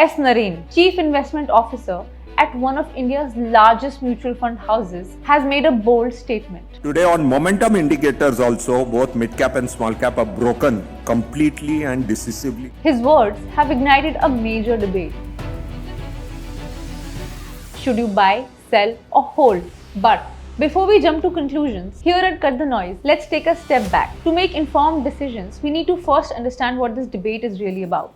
S. Naren, Chief Investment Officer at one of India's largest mutual fund houses, has made a bold statement. Today on momentum indicators also, both mid-cap and small-cap are broken completely and decisively. His words have ignited a major debate. Should you buy, sell or hold? But before we jump to conclusions, here at Cut the Noise, let's take a step back. To make informed decisions, we need to first understand what this debate is really about.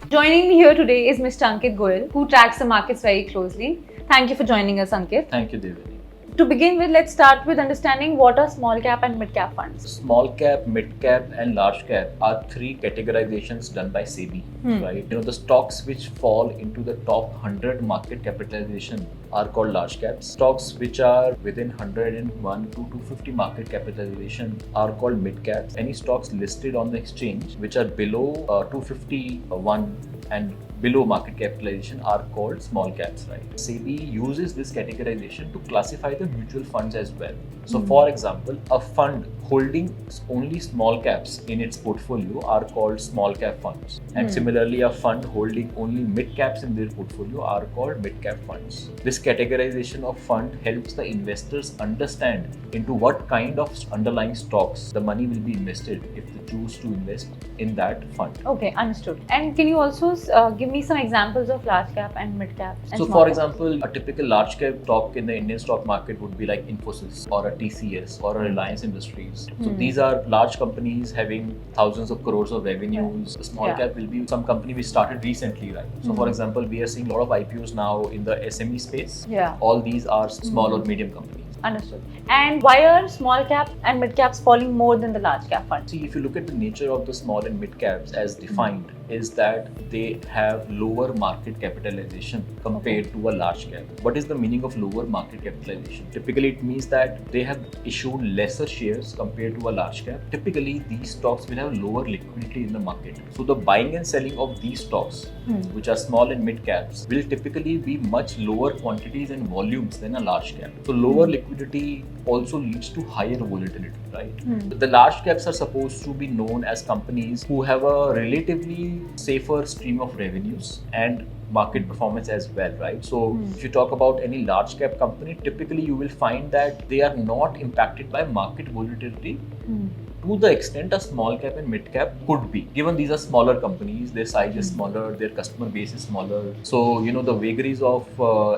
Joining me here today is Mr. Ankit Goyal, who tracks the markets very closely. Thank you for joining us, Ankit. Thank you, Devani. To begin with, let's start with understanding what are small cap and mid cap funds. Small cap, mid cap, and large cap are three categorizations done by SEBI, right? The stocks which fall into the top 100 market capitalization are called large caps. Stocks which are within 101 to 250 market capitalization are called mid caps. Any stocks listed on the exchange which are below 251 and below market capitalization are called small caps, right? SEBI uses this categorization to classify the mutual funds as well. So for example, a fund holding only small caps in its portfolio are called small cap funds. And similarly, a fund holding only mid caps in their portfolio are called mid cap funds. This categorization of fund helps the investors understand into what kind of underlying stocks the money will be invested if they choose to invest in that fund. Okay, understood. And can you also give me some examples of large cap and mid cap? So for example, a typical large cap stock in the Indian stock market would be like Infosys or a TCS or a Reliance Industries. So these are large companies having thousands of crores of revenues. The small cap will be some company we started recently, right? So for example, we are seeing a lot of IPOs now in the SME space. All these are small or medium companies. Understood. And why are small cap and mid caps falling more than the large cap funds? See, if you look at the nature of the small and mid caps as defined, is that they have lower market capitalization compared to a large cap. What is the meaning of lower market capitalization? Typically, it means that they have issued lesser shares compared to a large cap. Typically, these stocks will have lower liquidity in the market. So the buying and selling of these stocks, which are small and mid caps, will typically be much lower quantities and volumes than a large cap. So lower liquidity also leads to higher volatility, right? The large caps are supposed to be known as companies who have a relatively safer stream of revenues and market performance as well, right? So if you talk about any large cap company, typically you will find that they are not impacted by market volatility to the extent a small cap and mid cap could be. Given these are smaller companies, their size is smaller, their customer base is smaller. So, the vagaries of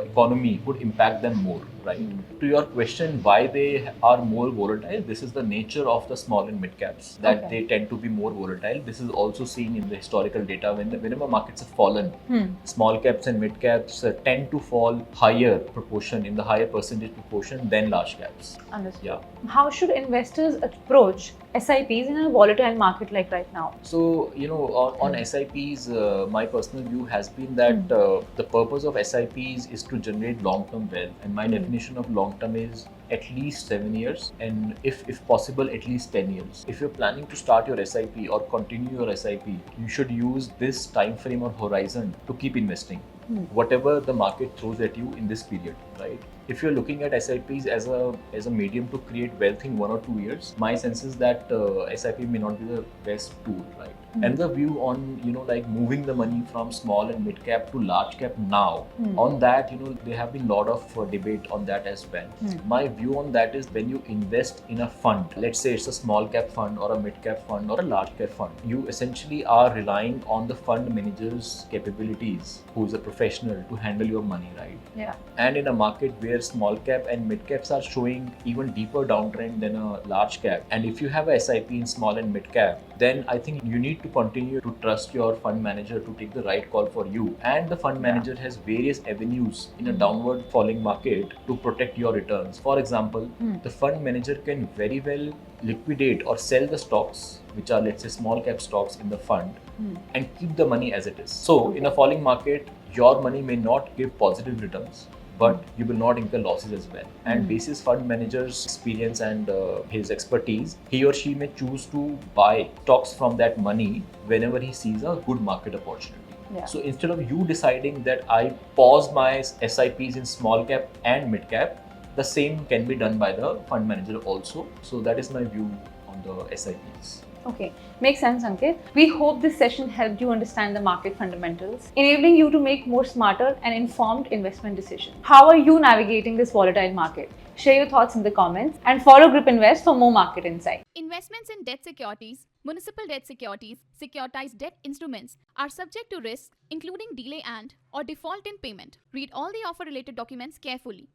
economy could impact them more, right? To your question, why they are more volatile, this is the nature of the small and mid caps, that they tend to be more volatile. This is also seen in the historical data. Whenever markets have fallen, small caps and mid caps tend to fall higher proportion, in the higher percentage proportion than large caps. Understood. Yeah. How should investors approach SIPs in a volatile market like right now? So, on SIPs, my personal view has been that the purpose of SIPs is to generate long-term wealth. And my definition of long-term is at least 7 years, and if possible, at least 10 years. If you're planning to start your SIP or continue your SIP, you should use this time frame or horizon to keep investing. Whatever the market throws at you in this period, right? If you're looking at SIPs as a medium to create wealth in 1 or 2 years, my sense is that SIP may not be the best tool, right? And the view on, like moving the money from small and mid cap to large cap now, on that, there have been a lot of debate on that as well. My view on that is when you invest in a fund, let's say it's a small cap fund or a mid cap fund or a large cap fund, you essentially are relying on the fund manager's capabilities, who is a professional, to handle your money, right? Yeah. And in a market where small cap and mid caps are showing even deeper downtrend than a large cap, and if you have a SIP in small and mid cap, then I think you need to continue to trust your fund manager to take the right call for you. And the fund manager has various avenues in a downward falling market to protect your returns. For example, the fund manager can very well liquidate or sell the stocks, which are, let's say, small cap stocks in the fund, and keep the money as it is. So in a falling market, your money may not give positive returns, but you will not incur losses as well. And basis fund manager's experience and his expertise, he or she may choose to buy stocks from that money whenever he sees a good market opportunity. Yeah. So instead of you deciding that I pause my SIPs in small cap and mid cap, the same can be done by the fund manager also. So that is my view on the SIPs. Okay, makes sense, Ankit. We hope this session helped you understand the market fundamentals, enabling you to make more smarter and informed investment decisions. How are you navigating this volatile market? Share your thoughts in the comments and follow Grip Invest for more market insight. Investments in debt securities, municipal debt securities, securitized debt instruments are subject to risks including delay and or default in payment. Read all the offer related documents carefully.